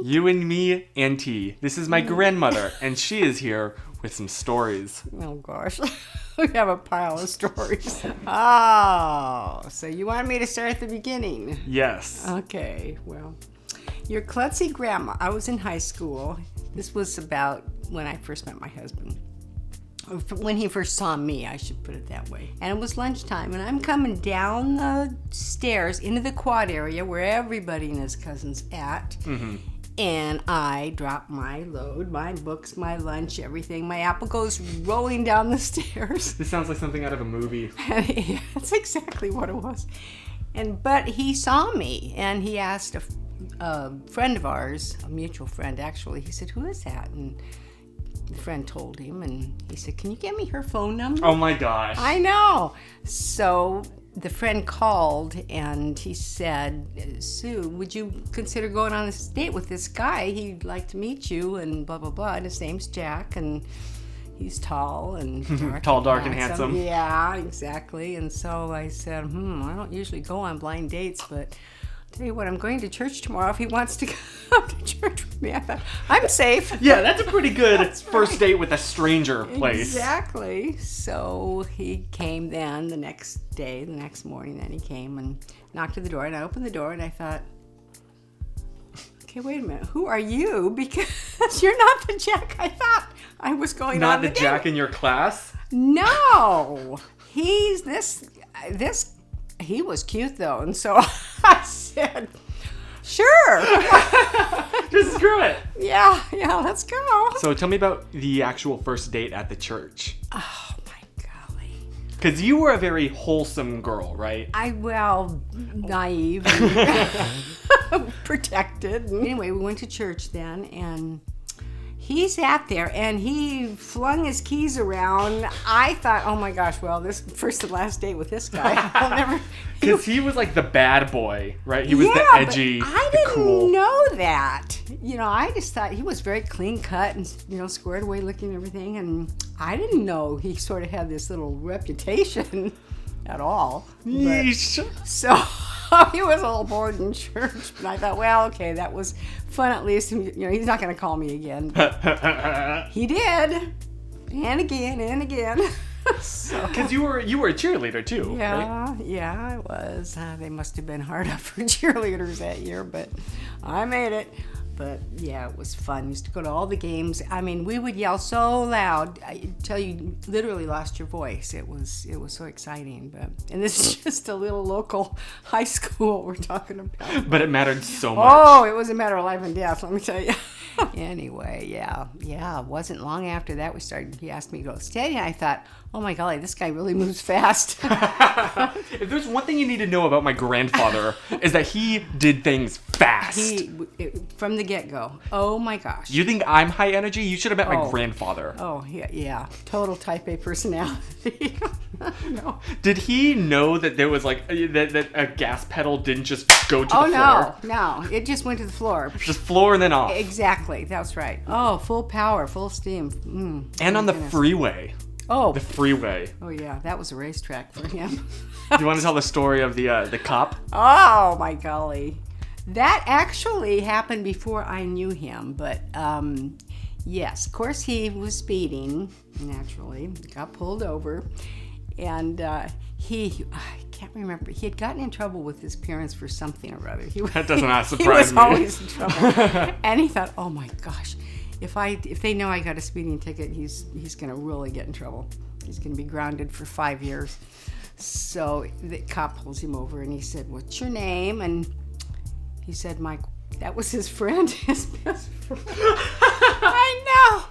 You and me, Auntie. This is my grandmother, and she is here with some stories. Oh, gosh. We have a pile of stories. Oh, so you want me to start at the beginning? Yes. Okay, well, your klutzy grandma. I was in high school. This was about when I first met my husband. When he first saw me, I should put it that way. And it was lunchtime, and I'm coming down the stairs into the quad area where everybody and his cousin's at. Mm-hmm. And I drop my load, my books, my lunch, everything. My apple goes rolling down the stairs. This sounds like something out of a movie. Yeah, that's exactly what it was. But he saw me, and he asked a friend of ours, a mutual friend actually, he said, "Who is that?" And the friend told him, and he said, "Can you get me her phone number?" Oh my gosh. I know. So the friend called, and he said, "Sue, would you consider going on this date with this guy? He'd like to meet you," and blah, blah, blah. And his name's Jack, and he's tall and dark. Tall, dark, and handsome. Yeah, exactly. And so I said, I don't usually go on blind dates, but I'll tell you what, I'm going to church tomorrow if he wants to come to church with me. I thought, I'm safe. Yeah, that's a pretty good first date with a stranger place. Exactly. So he came then the next morning, then he came and knocked at the door, and I opened the door, and I thought, okay, wait a minute, who are you? Because you're not the Jack I thought I was going not on the Jack in your class? No. He's this, he was cute though, and so I said, sure. Just screw it. Yeah, let's go. So tell me about the actual first date at the church. Oh my golly. Because you were a very wholesome girl, right? Naive and protected. Anyway, we went to church then, and he sat there and he flung his keys around. I thought, oh my gosh, well, this first and last date with this guy. I'll never. Because he was like the bad boy, right? He was the edgy, but I the didn't cool. know that. I just thought he was very clean cut and, squared away looking and everything. And I didn't know he sort of had this little reputation at all. Yeesh. So he was a little bored in church. And I thought, well, okay, that was fun at least. He's not going to call me again. He did. And again and again. Because you were a cheerleader too, right? Yeah, I was. They must have been hard up for cheerleaders that year, but I made it. But yeah, it was fun. We used to go to all the games. I mean, we would yell so loud until you literally lost your voice. It was so exciting. And this is just a little local high school we're talking about. But it mattered so much. Oh, it was a matter of life and death, let me tell you. Anyway, yeah. It wasn't long after that he asked me to go steady, and I thought, oh my golly, this guy really moves fast. If there's one thing you need to know about my grandfather, is that he did things fast. From the get-go. Oh my gosh. You think I'm high energy? You should have met my grandfather. Oh, yeah. Total type A personality. No. Did he know that there was that a gas pedal didn't just go to the floor? Oh, no. It just went to the floor. Just floor and then off. Exactly. That's right. Oh, full power, full steam. And on the freeway. Oh. The freeway. Oh, yeah. That was a racetrack for him. Do you want to tell the story of the cop? Oh, my golly. That actually happened before I knew him, but yes, of course he was speeding, naturally, got pulled over, and I can't remember, he had gotten in trouble with his parents for something or other. That does not surprise me. He was always in trouble, and he thought, oh my gosh, if they know I got a speeding ticket, he's going to really get in trouble. He's going to be grounded for 5 years. So the cop pulls him over, and he said, "What's your name?" And he said, "Mike." That was his friend, his best friend. I know.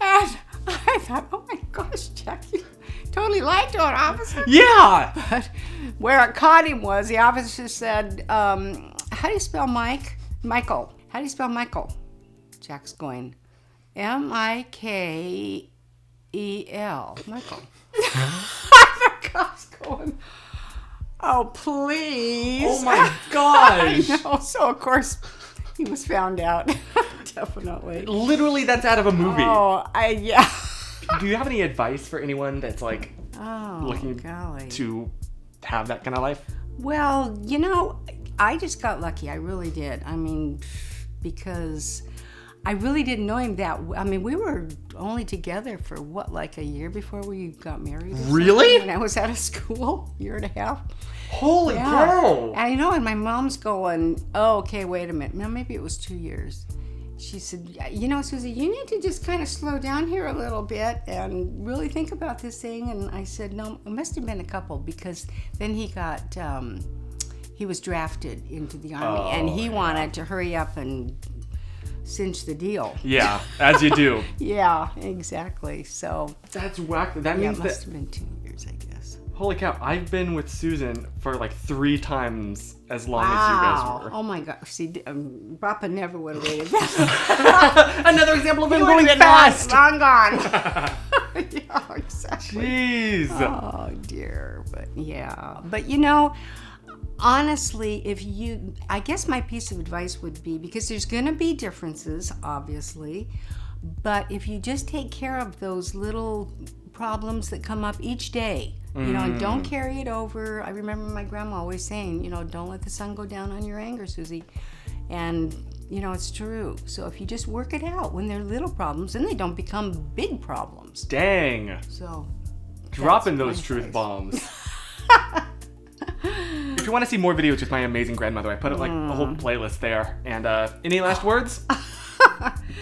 And I thought, oh my gosh, Jack, you totally lied to an officer. Yeah. But where it caught him was the officer said, how do you spell Mike? Michael. How do you spell Michael? Jack's going, Mikel. Michael. The cop's going, oh, please. Oh, my gosh. I know. So, of course, he was found out. Definitely. Literally, that's out of a movie. Oh, yeah. Do you have any advice for anyone that's, looking to have that kind of life? Well, I just got lucky. I really did. I mean, because I really didn't know him that I mean, we were only together for what, like a year before we got married? Really? When I was out of school, year and a half. Holy cow! And I know, and my mom's going, oh, okay, wait a minute. No, maybe it was 2 years. She said, you know, Susie, you need to just kind of slow down here a little bit and really think about this thing. And I said, no, it must have been a couple, because then he got, he was drafted into the Army, and he wanted to hurry up and cinch the deal. Yeah, as you do. Yeah, exactly. So That's whack. That yeah, means it that. must have been 2 years, I guess. Holy cow! I've been with Susan for like 3 times as long as you guys were. Oh my gosh. See, Papa never would have waited that. Another example of him He going would've been fast. Long gone. Yeah, exactly. Jeez. Oh dear, but yeah. But you know, honestly, I guess my piece of advice would be, because there's going to be differences, obviously, but if you just take care of those little problems that come up each day, you know, and don't carry it over. I remember my grandma always saying, you know, don't let the sun go down on your anger, Susie. And, you know, it's true. So if you just work it out when they're little problems, then they don't become big problems. Dang. So Dropping that's those my truth advice. bombs. If you want to see more videos with my amazing grandmother, I put like a whole playlist there. And any last words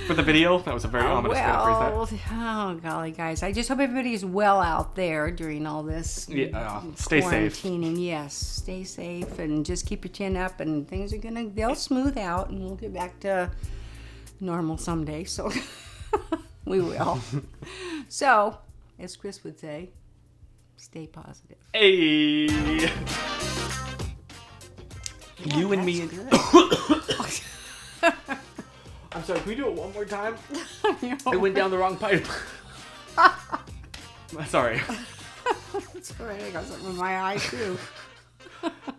for the video? That was a very ominous way to phrase that. Oh golly, guys! I just hope everybody is well out there during all this. Yeah, stay safe. Quarantining. Yes, stay safe and just keep your chin up, and things are they'll smooth out, and we'll get back to normal someday. So we will. So, as Chris would say, stay positive. Hey. Yeah, You and me. that's And... good. I'm sorry. Can we do it one more time? You I know, went down the wrong pipe. Sorry. it's all right. I got something in my eye too.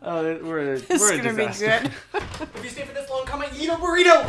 We're a It's gonna disaster. be good. If you stay for this long, come and eat a burrito.